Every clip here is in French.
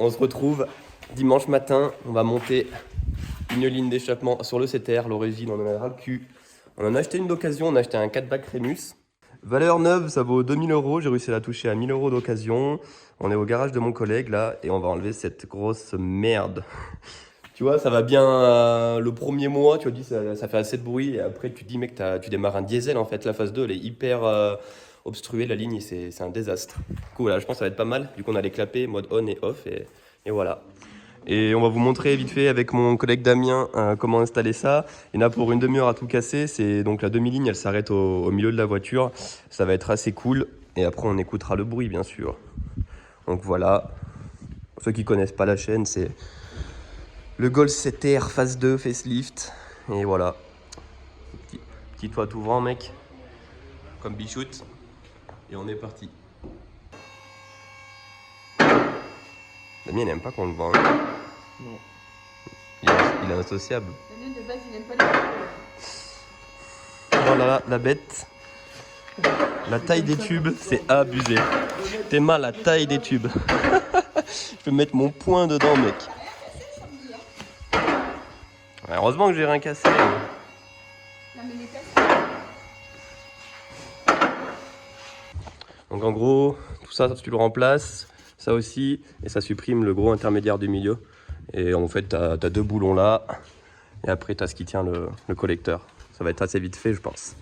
On se retrouve dimanche matin. On va monter une ligne d'échappement sur le CTR. L'origine, on en a ras le cul. On en a acheté une d'occasion. On a acheté un 4-bac Rémus. Valeur neuve, ça vaut 2000 €. J'ai réussi à la toucher à 1000 € d'occasion. On est au garage de mon collègue là et on va enlever cette grosse merde. Tu vois, ça va bien le premier mois. Tu as dit ça fait assez de bruit. Et après, tu te dis, mec, tu démarres un diesel en fait. La phase 2, elle est hyper obstruée. La ligne, c'est un désastre. Cool, là, je pense que ça va être pas mal. Du coup, on a les clapets, mode on et off. Et voilà. Et on va vous montrer vite fait avec mon collègue Damien comment installer ça. Il y en a pour une demi-heure à tout casser. C'est donc la demi-ligne, elle s'arrête au milieu de la voiture. Ça va être assez cool. Et après, on écoutera le bruit, bien sûr. Donc voilà. Pour ceux qui connaissent pas la chaîne, c'est le Golf CTR phase 2 facelift. Et voilà. Petit toit tout ouvrant, mec. Comme Bichoute. Et on est parti. Damien, il n'aime pas qu'on le vende. Non. Il est insociable. Damien, de base, il n'aime pas les voitures. Voilà la bête. La taille des tubes, c'est abusé. T'es mal, la taille des tubes. Je peux mettre mon poing dedans, mec. Ouais, heureusement que j'ai rien cassé. Non, mais les tasses. Donc en gros, tout ça, tu le remplaces. Ça aussi, et ça supprime le gros intermédiaire du milieu. Et en fait, tu as deux boulons là. Et après, tu as ce qui tient le collecteur. Ça va être assez vite fait, je pense.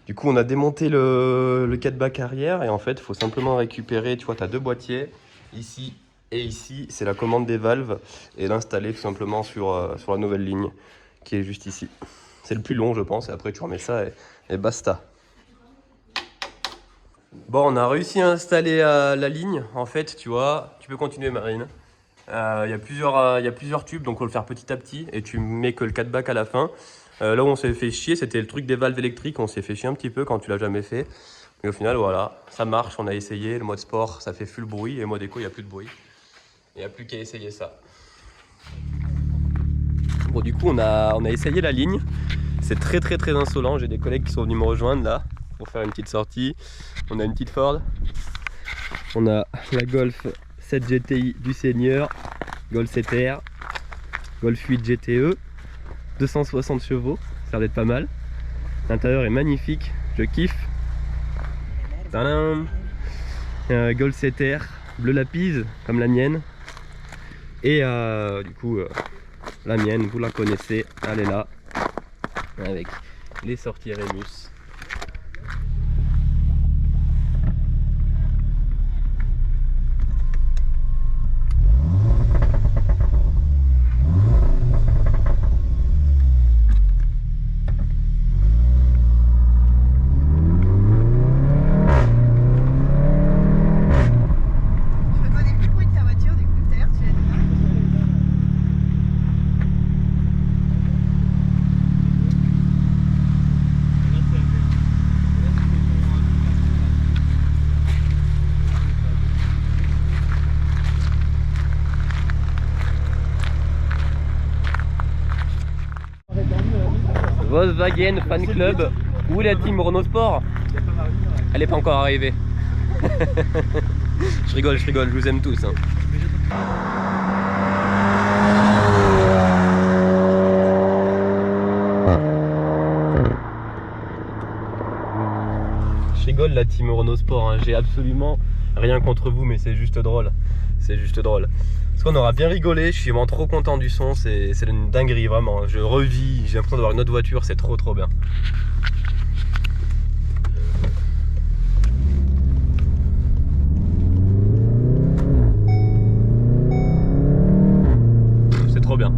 Du coup, on a démonté le 4-bac arrière. Et en fait, il faut simplement récupérer, tu vois, tu as deux boîtiers. Ici et ici, c'est la commande des valves. Et l'installer tout simplement sur la nouvelle ligne, qui est juste ici. C'est le plus long, je pense. Et après, tu remets ça et basta. Bon, on a réussi à installer la ligne. En fait, tu vois, tu peux continuer, Marine. Il y a plusieurs tubes, donc on va le faire petit à petit. Et tu mets que le 4-bac à la fin. Là où on s'est fait chier, c'était le truc des valves électriques. On s'est fait chier un petit peu quand tu l'as jamais fait. Mais au final, voilà, ça marche. On a essayé. Le mode sport, ça fait full bruit. Et mode éco, il n'y a plus de bruit. Il n'y a plus qu'à essayer ça. Bon, du coup, on a essayé la ligne. C'est très insolent. J'ai des collègues qui sont venus me rejoindre là pour faire une petite sortie. On a une petite Ford. On a la Golf 7 GTI du Seigneur, Golf CTR, Golf 8 GTE, 260 chevaux, ça a l'air d'être pas mal. L'intérieur est magnifique, je kiffe. Tadam, Golf CTR, bleu lapis, comme la mienne. Et du coup, la mienne, vous la connaissez, elle est là, avec les sorties Rémus. Volkswagen Fan Club ou la team Renault Sport. Elle n'est pas encore arrivée. je rigole, je vous aime tous. Hein. Je rigole, la team Renault Sport. Hein. J'ai absolument rien contre vous, mais c'est juste drôle. C'est juste drôle. Parce qu'on aura bien rigolé, je suis vraiment trop content du son, c'est une dinguerie vraiment. Je revis, j'ai l'impression d'avoir une autre voiture, c'est trop bien. C'est trop bien.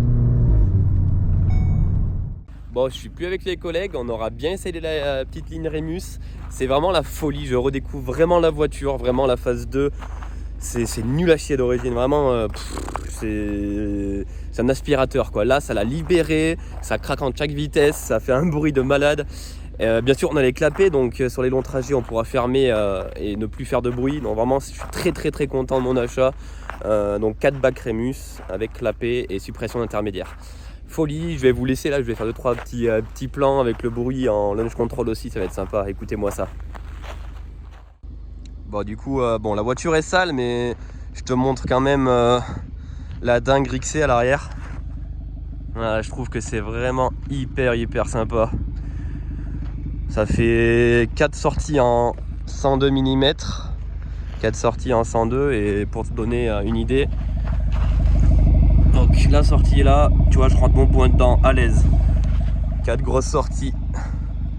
Bon, je suis plus avec les collègues, on aura bien essayé la petite ligne Rémus. C'est vraiment la folie, je redécouvre vraiment la voiture, vraiment la phase 2. C'est nul à chier d'origine, vraiment, c'est un aspirateur quoi. Là, ça l'a libéré, ça craque en chaque vitesse, ça fait un bruit de malade. Bien sûr, on a les clapets, donc sur les longs trajets, on pourra fermer et ne plus faire de bruit. Donc vraiment, je suis très content de mon achat. Donc 4-bac Rémus avec clapet et suppression d'intermédiaire. Folie, je vais vous laisser là, je vais faire 2-3 petits plans avec le bruit en launch control aussi, ça va être sympa, écoutez-moi ça. Bon, du coup, bon, la voiture est sale, mais Je te montre quand même la dinguerie que c'est à l'arrière. Voilà, je trouve que c'est vraiment hyper sympa. Ça fait 4 sorties en 102 mm. 4 sorties en 102 et pour te donner une idée. Donc la sortie est là, tu vois, je rentre mon point dedans à l'aise. 4 grosses sorties.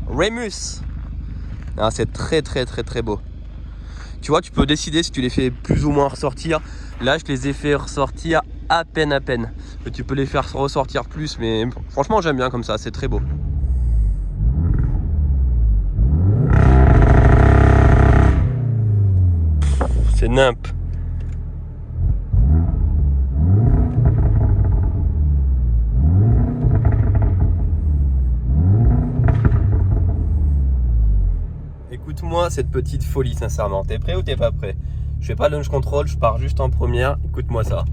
Remus. Ah, c'est très beau. Tu vois, tu peux décider si tu les fais plus ou moins ressortir. Là, je les ai fait ressortir à peine. Mais tu peux les faire ressortir plus, mais franchement, j'aime bien comme ça, c'est très beau. C'est nimp. Écoute-moi cette petite folie, sincèrement. T'es prêt ou t'es pas prêt? Je fais pas launch control, je pars juste en première. Écoute-moi ça.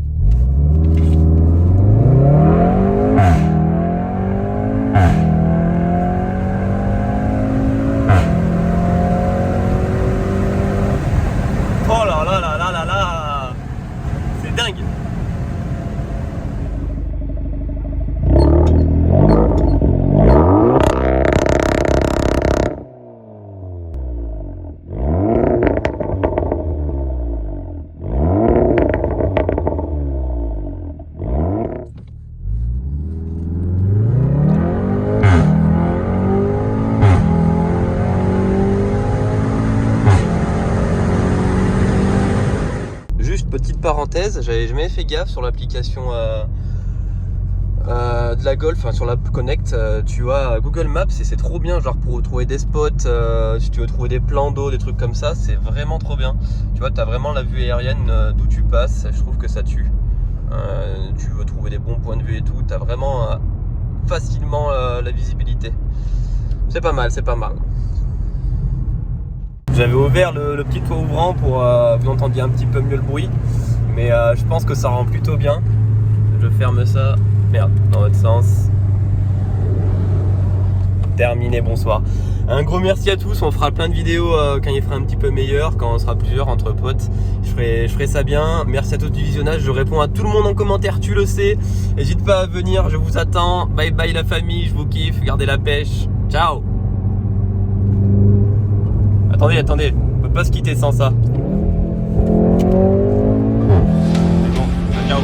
Oh là là là là là là! C'est dingue! Petite parenthèse, j'avais jamais fait gaffe sur l'application de la Golf, enfin sur l'app Connect, tu vois Google Maps et c'est trop bien, genre pour trouver des spots, si tu veux trouver des plans d'eau, des trucs comme ça, c'est vraiment trop bien. Tu vois, tu as vraiment la vue aérienne d'où tu passes, je trouve que ça tue. Tu veux trouver des bons points de vue et tout, tu as vraiment facilement la visibilité. C'est pas mal, c'est pas mal. J'avais ouvert le petit toit ouvrant pour que vous entendiez un petit peu mieux le bruit. Mais je pense que ça rend plutôt bien. Je ferme ça. Merde, dans l'autre sens. Terminé, bonsoir. Un gros merci à tous. On fera plein de vidéos quand il fera un petit peu meilleur, quand on sera plusieurs entre potes. Je ferai ça bien. Merci à tous du visionnage. Je réponds à tout le monde en commentaire, tu le sais. N'hésite pas à venir, je vous attends. Bye bye la famille, je vous kiffe. Gardez la pêche. Ciao. Attendez, on peut pas se quitter sans ça. C'est bon, ciao.